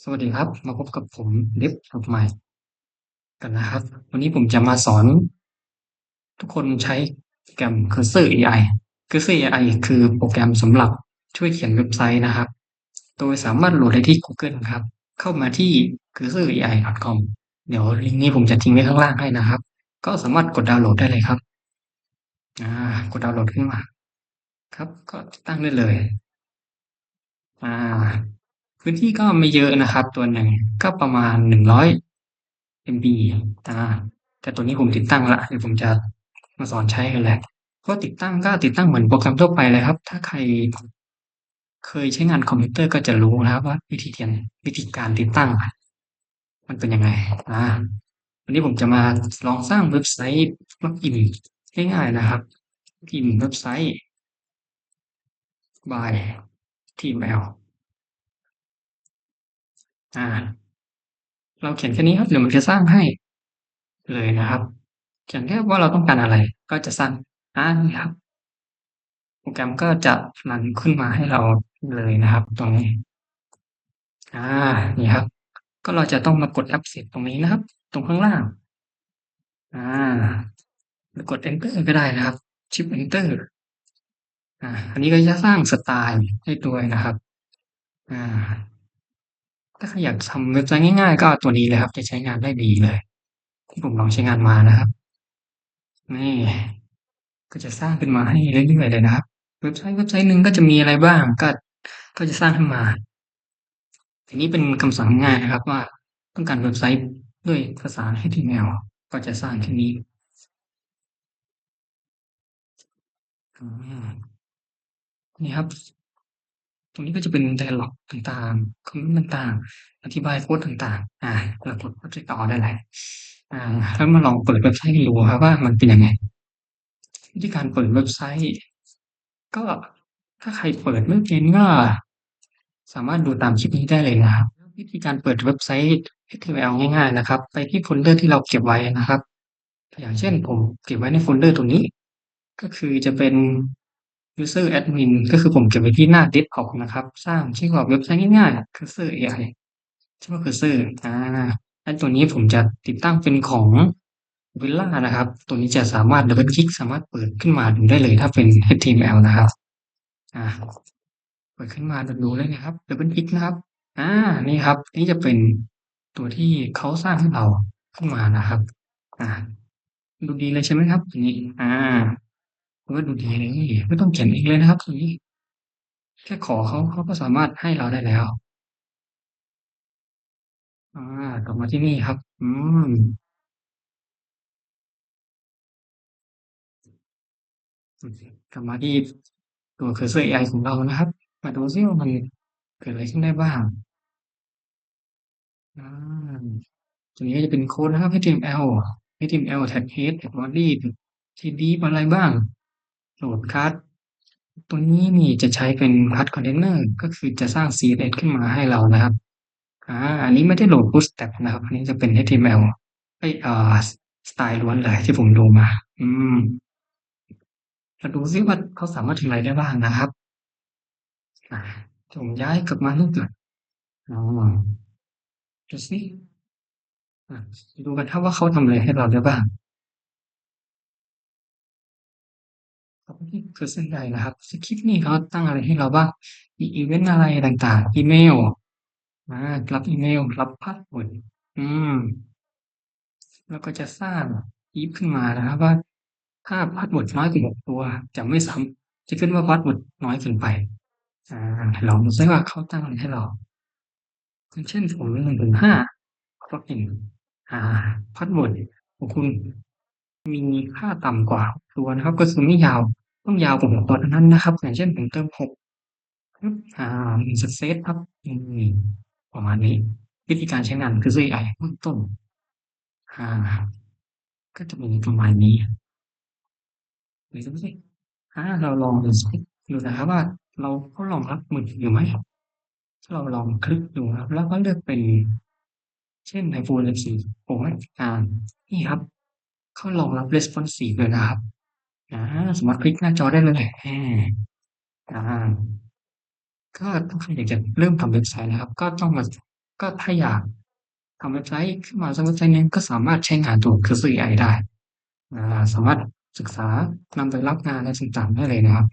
สวัสดีครับมาพบกับผมลิฟต์จบใหม่กันนะครับวันนี้ผมจะมาสอนทุกคนใช้โปรแกรม Cursor AI Cursor AI คือโปรแกรมสำหรับช่วยเขียนเว็บไซต์นะครับโดยสามารถโหลดได้ที่ Google ครับเข้ามาที่ cursorai.com เดี๋ยวลิงก์นี้ผมจะทิ้งไว้ข้างล่างให้นะครับก็สามารถกดดาวน์โหลดได้เลยครับอ่ากดดาวน์โหลดขึ้นมาครับก็ติดตั้งได้เลยอ่าพื้นที่ก็ไม่เยอะนะครับตัวหนึ่งก็ประมาณ100 MB อาแต่ตัวนี้ผมติดตั้งแล้วเดี๋ยวผมจะมาสอนใช้กันแหละก็ติดตั้งก็ติดตั้งเหมือนโปรแกรมทั่วไปเลยครับถ้าใครเคยใช้งานคอมพิวเตอร์ก็จะรู้นะครับว่าวิธีการติดตั้งอะมันเป็นยังไงอาวันนี้ผมจะมาลองสร้างเว็บไซต์ Login ง่ายๆนะครับ Login เว็บไซต์ by html อาเราเขียนแค่นี้ครับเดี๋ยวมันจะสร้างให้เลยนะครับเขียนแค่ว่าเราต้องการอะไรก็จะสร้างนี่ครับ โปรแกรมก็จะรันขึ้นมาให้เราเลยนะครับตรงนี้อานี่ครับก็เราจะต้องมากด Accept ตรงนี้นะครับตรงข้างล่างอาหรือกด Enter ก็ได้นะครับ Shift Enter อันนี้ก็จะสร้างสไตล์ให้ด้วยนะครับอาถ้าใครอยากทำเว็บไซต์ง่ายๆก็ตัวนี้เลยครับจะใช้งานได้ดีเลยที่ผมลองใช้งานมานะครับนี่ก็จะสร้างขึ้นมาให้เรื่อยๆเลยนะครับเว็บไซต์หนึ่งก็จะมีอะไรบ้างก็จะสร้างขึ้นมา ทีนี้เป็นคำสั่งง่ายๆนะครับว่าต้องการเว็บไซต์ด้วยภาษา HTML ก็จะสร้างแค่นี้อานี่ครับตรงนี้ก็จะเป็น dialog ต่างๆคอมเมนต์ต่างๆอธิบายโคดต่างๆเรากดโพรเจกต์ต่อได้เลยแล้วมาลองเปิดเว็บไซต์ดูครับว่ามันเป็นยังไงวิธีการเปิดเว็บไซต์ก็ถ้าใครเปิดไม่เป็นก็สามารถดูตามคลิปนี้ได้เลยนะครับวิธีการเปิดเว็บไซต์ HTML ง่ายๆนะครับไปที่โฟลเดอร์ที่เราเก็บไว้นะครับ อย่างเช่นผมเก็บไว้ในโฟลเดอร์ตรงนี้ก็คือจะเป็น user admin ก็คือผมเก็บไว้ที่หน้าเดสก์ท็อปนะครับสร้างชื่อแบบเว็บไซต์ง่ายๆ Cursor AI ชื่อว่า Cursor แล้วตัวนี้ผมจะติดตั้งเป็นของ Mozilla นะครับตัวนี้จะสามารถดับเบิลคลิกสามารถเปิดขึ้นมาดูได้เลยถ้าเป็น HTML นะครับอาเปิดขึ้นมาดูได้เลยครับดับเบิลคลิกนะครับอานี่ครับนี่จะเป็นตัวที่เขาสร้างให้เราขึ้นมานะครับอา ดูดีเลยใช่ไหมครับอย่างงี้ถือว่าดูดีเลยไม่ต้องเขียนเองเลยนะครับตรงนี้แค่ขอเขาก็สามารถให้เราได้แล้วอากลับมาที่นี่ครับมโอเคกลับมาที่ตัว Cursor AI ของเรานะครับมาดูซิว่ามันเกิดอะไรขึ้นได้บ้างอาตัวนี้ก็จะเป็นโคดนะครับ HTML tag head tag body tdiff อะไรบ้างโหลดคลาสตัวนี้นี่จะใช้เป็น Class Container ก็คือจะสร้าง CSS ขึ้นมาให้เรานะครับ อันนี้ไม่ได้โหลด Bootstrap นะครับอันนี้จะเป็น HTML เอ๊ยสไตล์ล้วนเลยที่ผมดูมาอืมมาดูซิว่าเขาสามารถทำอะไรได้บ้างนะครับอาผมย้ายกลับมานี่ก่อนอ๋อดูซิอาดูกันครับว่าเขาทำอะไรให้เราได้บ้างกลับมาที่ Cursor ใดนะครับสคริปต์นี่เขาตั้งอะไรให้เราบ้างมีอิเวนต์อะไรต่างๆอีเมลรับอีเมลรับพาสเวิร์ดอืม แล้วก็จะสร้าง if ขึ้นมานะครับว่าถ้าพาสเวิร์ดน้อยกว่า6ตัวจะไม่ซ้ำจะขึ้นว่าพาสเวิร์ดน้อยเกินไปลองดูซิว่าเขาตั้งอะไรให้เราอย่างเช่นผม1-5 login อ่าพาสเวิร์ดของคุณมีค่าต่ำกว่า6ตัวนะครับก็คือไม่ยาวต้องยาวกว่า6ตัวเท่านั้นนะครับอย่างเช่นผมเติม6ปึ๊บsuccess ครับอืมประมาณนี้วิธีการใช้งานคือ CI เบื้องต้นอาก็จะมีประมาณนี้ หรือจะไม่ใช่เราลองดูสิดูนะครับว่าเขารองรับมือถืออยู่ไหมถ้าเราลองคลิกดูครับแล้วก็เลือกเป็นเช่น iPhone 14 Pro Max นี่ครับเขารองรับ Responsive ด้วยนะครับอาสามารถคลิกหน้าจอได้เลยอาก็ถ้าใครอยากจะเริ่มทำเว็บไซต์นะครับก็ต้องมา ก็ถ้าอยากทำเว็บไซต์ขึ้นมาสักเว็บไซต์หนึ่งก็สามารถใช้งานตัว Cursor AI ได้สามารถศึกษานำไปรับงานอะไรต่างๆได้เลยนะครับ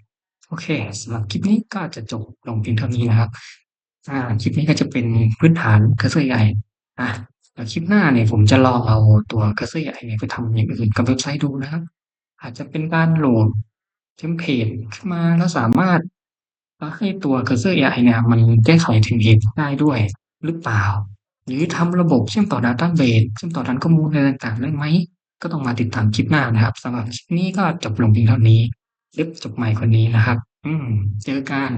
โอเคสำหรับคลิปนี้ก็จะจบลงเพียงเท่านี้นะครับคลิปนี้ก็จะเป็นพื้นฐาน Cursor AI อาเดี๋ยวคลิปหน้าเนี่ยผมจะลองเอาตัว Cursor AI เนี่ยไปทำอย่างอื่นกับเว็บไซต์ดูนะครับอาจจะเป็นการโหลดเทมเพลตขึ้นมาแล้วสามารถให้ตัว Cursor AI เนี่ยมันแก้ไขเทมเพลตได้ด้วยหรือเปล่าหรือทำระบบเชื่อมต่อ Database เชื่อมต่อฐานข้อมูลอะไรต่างๆได้ไหมก็ต้องมาติดตามคลิปหน้านะครับสำหรับคลิปนี้ก็จบลงเพียงเท่านี้คลิปจบใหม่คนนี้นะครับเจอกัน